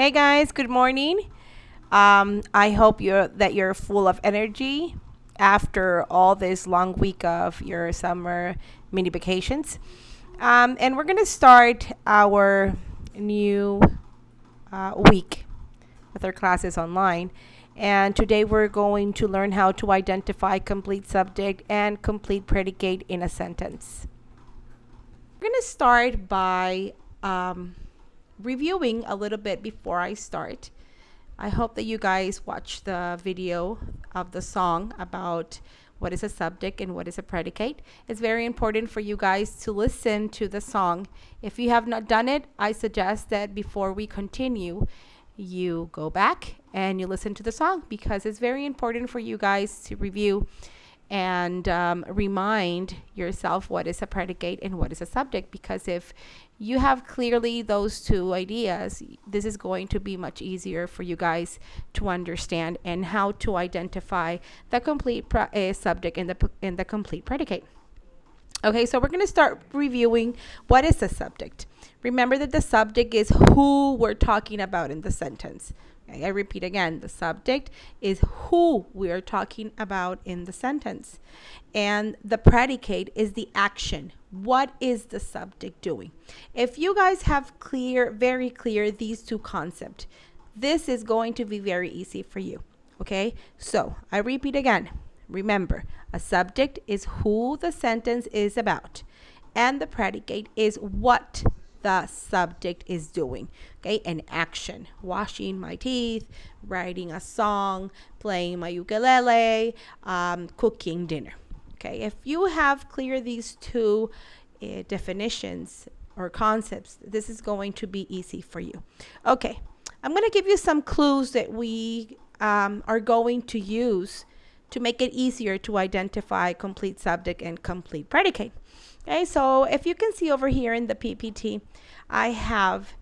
Hey guys, good morning. I hope you're full of energy after all this long week of your summer mini vacations. And we're gonna start our new week with our classes online. And today we're going to learn how to identify complete subject and complete predicate in a sentence. We're gonna start by reviewing a little bit before I start. I hope that you guys watch the video of the song about what is a subject and what is a predicate. It's very important for you guys to listen to the song. If you have not done it, I suggest that before we continue, you go back and you listen to the song because it's very important for you guys to review and remind yourself what is a predicate and what is a subject, because if you have clearly those two ideas, this is going to be much easier for you guys to understand and how to identify the complete subject and the complete predicate. Okay, so we're going to start reviewing what is the subject. Remember that the subject is who we're talking about in the sentence. Okay, I repeat again, the subject is who we are talking about in the sentence. And the predicate is the action. What is the subject doing? If you guys have very clear these two concepts, this is going to be very easy for you. Okay, so I repeat again. Remember, a subject is who the sentence is about, and the predicate is what the subject is doing. Okay, an action: washing my teeth, writing a song, playing my ukulele, cooking dinner. Okay, if you have clear these two definitions or concepts, this is going to be easy for you. Okay, I'm going to give you some clues that we are going to use to make it easier to identify complete subject and complete predicate. Okay, so if you can see over here in the PPT, I have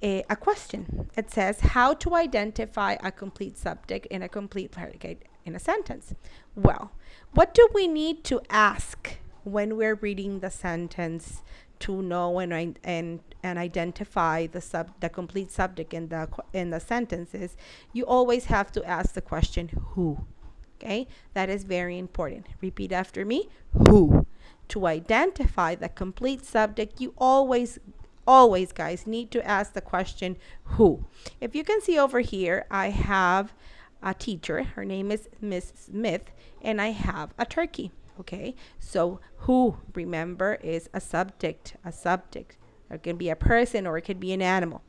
a question. It says how to identify a complete subject and a complete predicate in a sentence. Well, what do we need to ask when we're reading the sentence to know and identify the complete subject in the sentences? You always have to ask the question who. Okay, that is very important. Repeat after me. Who. To identify the complete subject, you always guys need to ask the question who. If you can see over here, I have a teacher. Her name is Miss Smith, and I have a turkey. Okay, so who, remember, is a subject. It can be a person or it could be an animal.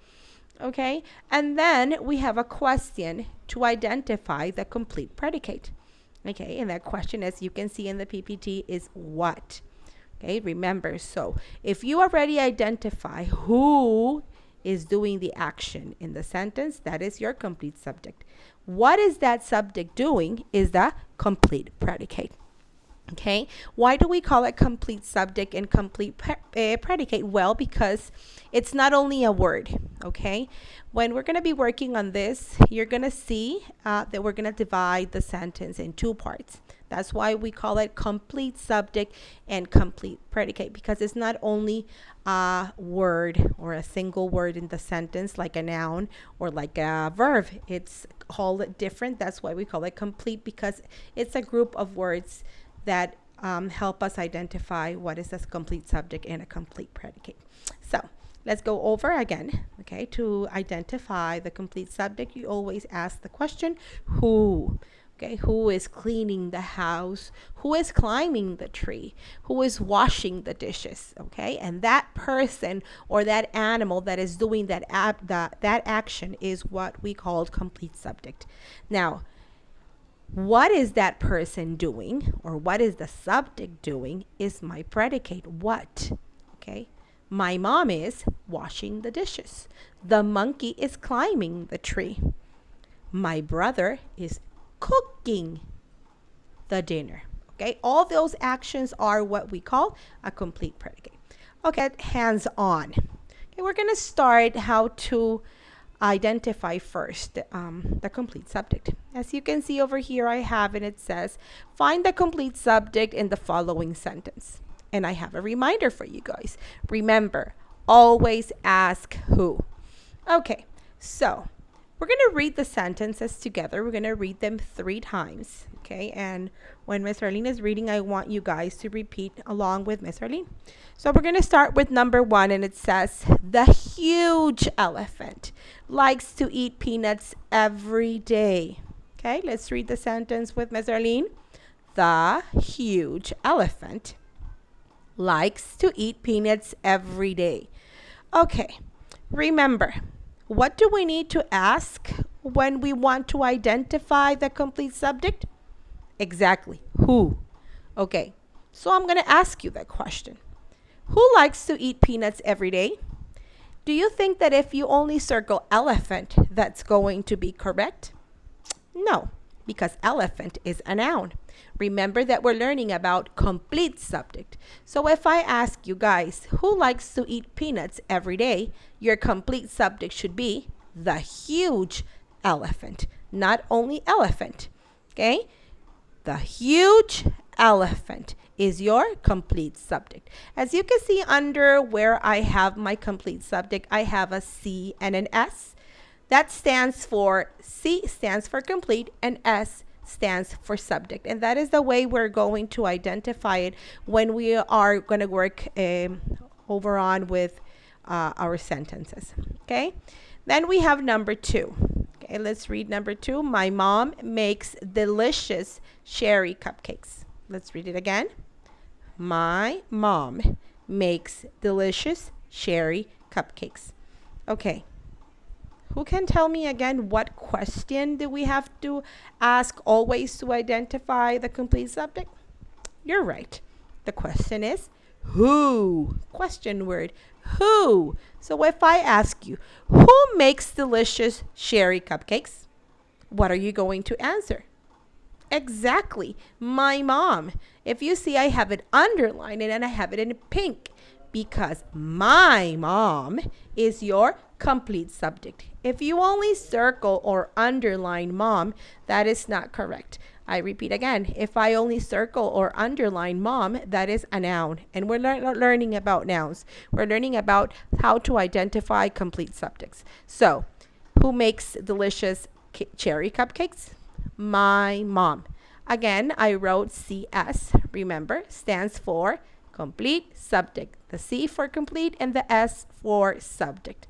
Okay, and then we have a question to identify the complete predicate. Okay, and that question, as you can see in the PPT, is what. Okay, remember, so if you already identify who is doing the action in the sentence, that is your complete subject. What is that subject doing is the complete predicate. Okay, why do we call it complete subject and complete predicate? Well, because it's not only a word. Okay, when we're going to be working on this, you're going to see that we're going to divide the sentence in two parts. That's why we call it complete subject and complete predicate, because it's not only a word or a single word in the sentence like a noun or like a verb. It's called different. That's why we call it complete, because it's a group of words that help us identify what is a complete subject and a complete predicate. So let's go over again. Okay, to identify the complete subject, you always ask the question who. Okay, who is cleaning the house? Who is climbing the tree? Who is washing the dishes? Okay, and that person or that animal that is doing that action is what we call complete subject. Now, what is that person doing, or what is the subject doing, is my predicate. What? Okay, my mom is washing the dishes. The monkey is climbing the tree. My brother is cooking the dinner. Okay, all those actions are what we call a complete predicate. Okay, hands on. Okay, we're going to start how to identify first the complete subject. As you can see over here, I have it. It says find the complete subject in the following sentence. And I have a reminder for you guys. Remember, always ask who. Okay, So we're going to read the sentences together. We're going to read them 3 times. Okay, and when Miss Arlene is reading, I want you guys to repeat along with Miss Arlene. So we're going to start with number 1, and it says, the huge elephant likes to eat peanuts every day. Okay, let's read the sentence with Miss Arlene. The huge elephant likes to eat peanuts every day. Okay, remember, what do we need to ask when we want to identify the complete subject? Exactly, who? Okay, so I'm going to ask you that question. Who likes to eat peanuts every day? Do you think that if you only circle elephant, that's going to be correct? No, because elephant is a noun. Remember that we're learning about complete subject. So if I ask you guys, who likes to eat peanuts every day? Your complete subject should be the huge elephant, not only elephant. Okay? The huge elephant is your complete subject. As you can see under where I have my complete subject, I have a C and an S. That stands for, C stands for complete and S stands for subject. And that is the way we're going to identify it when we are going to work over on with our sentences. Okay. Then we have number 2. Okay, let's read number 2. My mom makes delicious cherry cupcakes. Let's read it again. My mom makes delicious cherry cupcakes. Okay. Who can tell me again what question do we have to ask always to identify the complete subject? You're right. The question is who? Question word. Who? So if I ask you, who makes delicious cherry cupcakes? What are you going to answer? Exactly, my mom. If you see, I have it underlined and I have it in pink because my mom is your complete subject. If you only circle or underline mom, that is not correct. I repeat again, if I only circle or underline mom, that is a noun. And we're learning about nouns. We're learning about how to identify complete subjects. So, who makes delicious cherry cupcakes? My mom. Again, I wrote CS. Remember, stands for complete subject. The C for complete and the S for subject.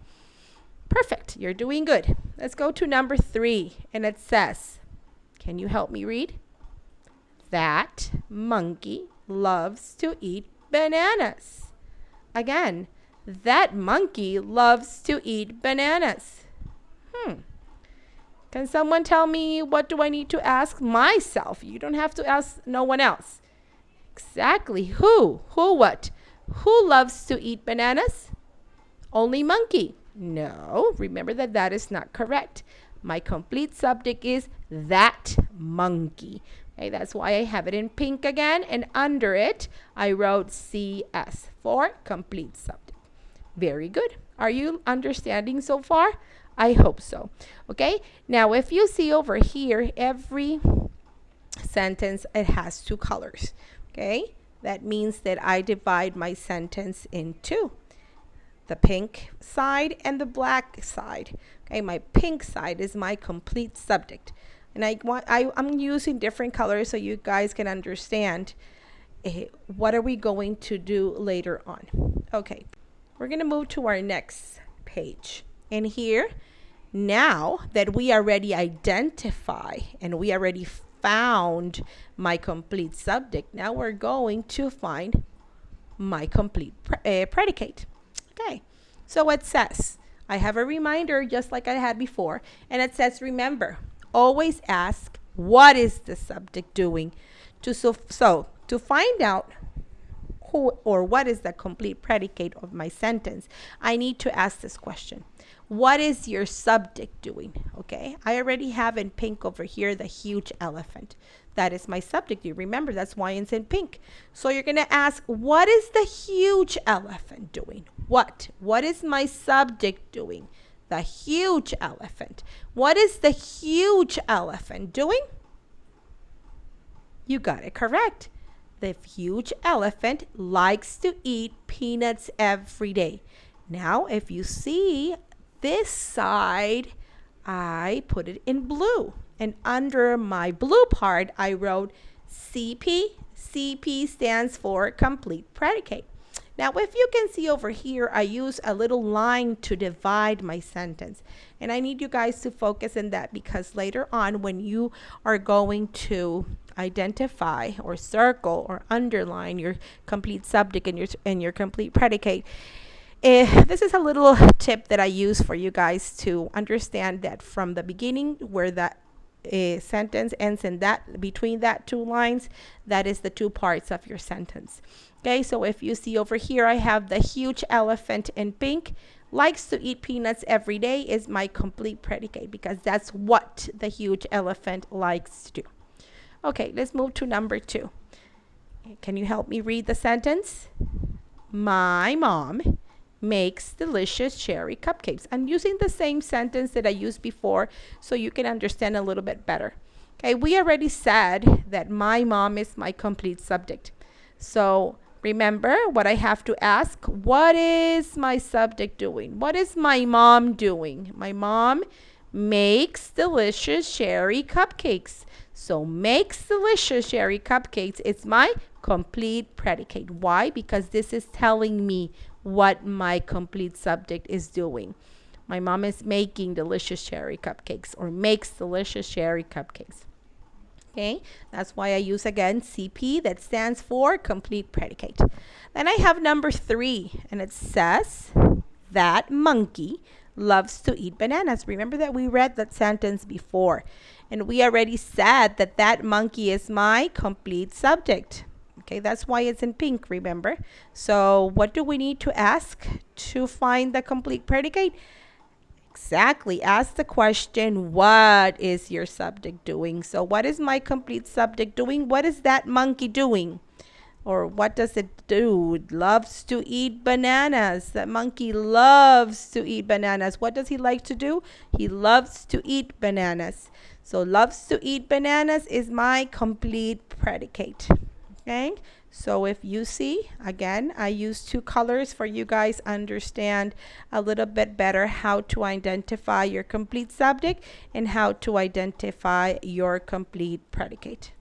Perfect. You're doing good. Let's go to number 3. And it says, can you help me read? That monkey loves to eat bananas. Again, that monkey loves to eat bananas. Can someone tell me what do I need to ask myself? You don't have to ask no one else. Exactly. Who? Who what? Who loves to eat bananas? Only monkey. No, remember that that is not correct. My complete subject is that monkey. Okay, that's why I have it in pink again. And under it, I wrote CS for complete subject. Very good. Are you understanding so far? I hope so. Okay, now if you see over here, every sentence, it has 2 colors. Okay, that means that I divide my sentence in 2. The pink side and the black side. Okay, my pink side is my complete subject. And I'm using different colors so you guys can understand what are we going to do later on. Okay, we're going to move to our next page. And here, now that we already identify and we already found my complete subject, now we're going to find my complete predicate. Okay, so it says, I have a reminder just like I had before, and it says, remember, always ask, what is the subject doing? To find out who or what is the complete predicate of my sentence, I need to ask this question. What is your subject doing? Okay, I already have in pink over here the huge elephant. That is my subject. You remember, that's why it's in pink. So you're going to ask, what is the huge elephant doing? What? What is my subject doing? The huge elephant. What is the huge elephant doing? You got it correct. The huge elephant likes to eat peanuts every day. Now, if you see this side, I put it in blue. And under my blue part, I wrote CP. CP stands for complete predicate. Now, if you can see over here, I use a little line to divide my sentence. And I need you guys to focus on that, because later on when you are going to identify or circle or underline your complete subject and your complete predicate, this is a little tip that I use for you guys to understand that from the beginning where that sentence ends in that between that two lines, that is the two parts of your sentence. Okay, so if you see over here, I have the huge elephant in pink likes to eat peanuts every day is my complete predicate, because that's what the huge elephant likes to do. Okay, let's move to number 2. Can you help me read the sentence? My mom makes delicious cherry cupcakes. I'm using the same sentence that I used before so you can understand a little bit better. Okay, we already said that my mom is my complete subject. So remember what I have to ask. What is my subject doing? What is my mom doing? My mom makes delicious cherry cupcakes. So makes delicious cherry cupcakes is my complete predicate. Why? Because this is telling me what my complete subject is doing. My mom is making delicious cherry cupcakes, or makes delicious cherry cupcakes. Okay, that's why I use again CP, that stands for complete predicate. Then I have number 3, and it says that monkey loves to eat bananas. Remember that we read that sentence before, and we already said that that monkey is my complete subject. Okay, that's why it's in pink, remember? So what do we need to ask to find the complete predicate? Exactly. Ask the question, what is your subject doing? So what is my complete subject doing? What is that monkey doing? Or what does it do? It loves to eat bananas. That monkey loves to eat bananas. What does he like to do? He loves to eat bananas. So loves to eat bananas is my complete predicate. Okay, so if you see, again, I use 2 colors for you guys understand a little bit better how to identify your complete subject and how to identify your complete predicate.